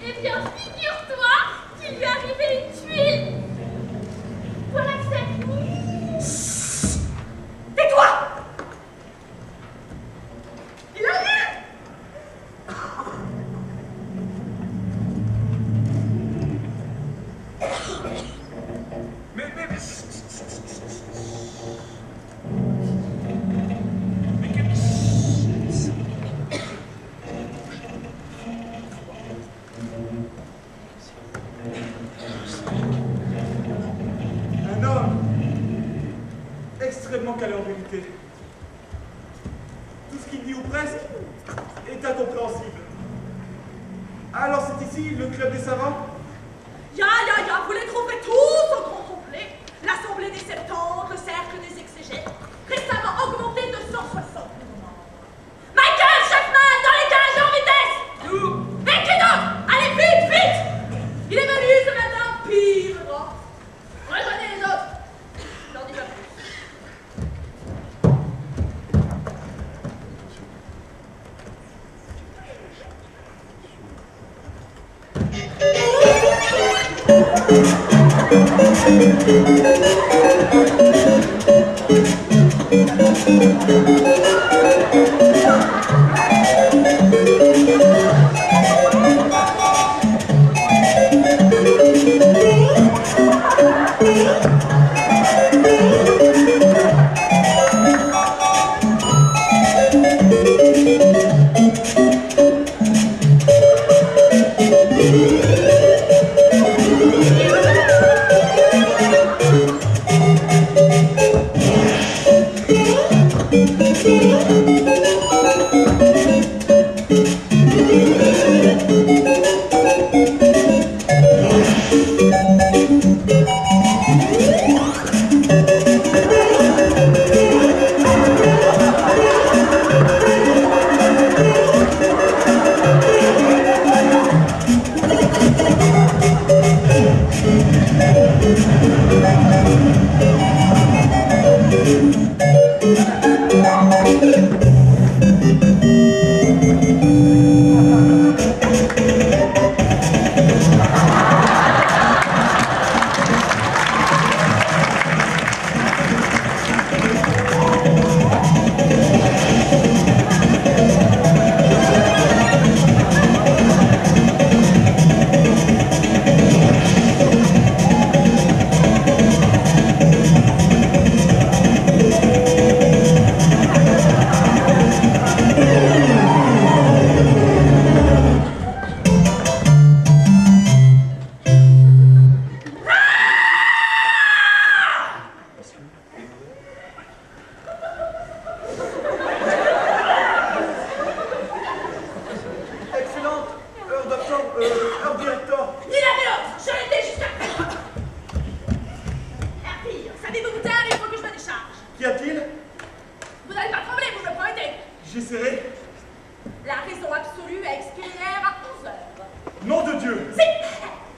Eh bien, figure-toi qu'il lui est arrivé une tuile. Voilà que c'est. Tais-toi! Il a vu! Un homme extrêmement calé en vérité. Tout ce qu'il dit ou presque est incompréhensible. Alors c'est ici le club des savants? Ya, vous les trouverez tous au grand complet. L'Assemblée des Septante, le Cercle des Exégètes, récemment augmenté de 160 membres. Michael Chapman, dans les cages en vitesse! Nous! Et qui d'autre? Allez, vite! Il est venu ce matin, pire, non? Rejoignez les autres. Je n'en dis pas plus. J'essaierai. La raison absolue à expirer à 11 heures. Nom de Dieu!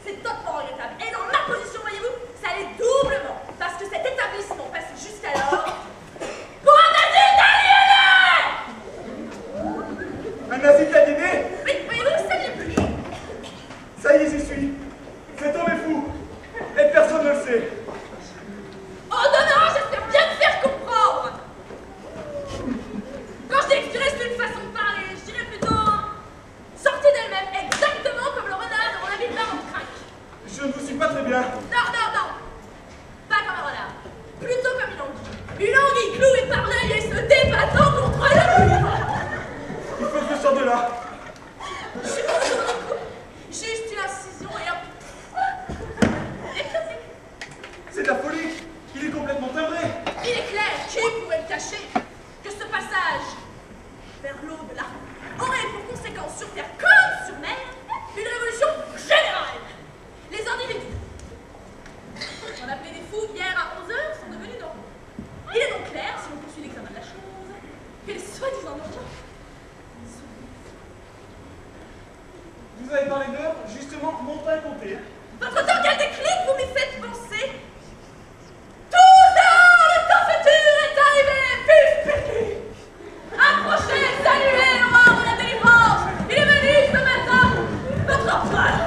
C'est totalement regrettable. Et dans ma position, voyez-vous, ça l'est doublement. Parce que cet établissement passait jusqu'alors pour un asile d'aliénés! Un asile d'aliénés? Oui, voyez-vous, ça l'est plus. Ça y est, j'y suis. Cet homme est fou. Et personne ne le sait. Oh non, j'espère bien te faire comprendre. Quand je t'expliquerai, c'est une façon de parler. Je dirais plutôt sortie d'elle-même, exactement comme le renard dans la ville de craque. Je ne vous suis pas très bien. Non. Pas comme un renard. Plutôt comme une anguille. Une anguille clouée par l'œil et se débattant contre le mur. Il faut que je sorte de là. Juste une incision et hop. C'est de la folie. Il est complètement timbré. Il est clair, qui pourrait le cacher, que ce passage vers l'au-delà aurait pour conséquence sur Terre comme sur mer une révolution générale. Les individus, on appelait des fous hier à 11 heures, sont devenus normaux. Il est donc clair, si on poursuit l'examen de la chose, que les soi-disant normaux sont des fous. Vous avez parlé d'heures, justement, mon temps est compté. Votre temps, quel déclic vous m'y faites penser? Tout ça, le temps futur est arrivé, pif. Approchez, saluez le roi de la délivrance. Il est venu ce matin, votre empereur.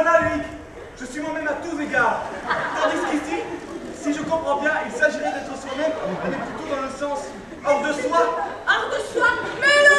voilà, Loïc. Je suis moi-même à tous égards. Tandis qu'ici, si je comprends bien, il s'agirait d'être soi-même, mais plutôt dans le sens hors de soi. Hors de soi. Mais non,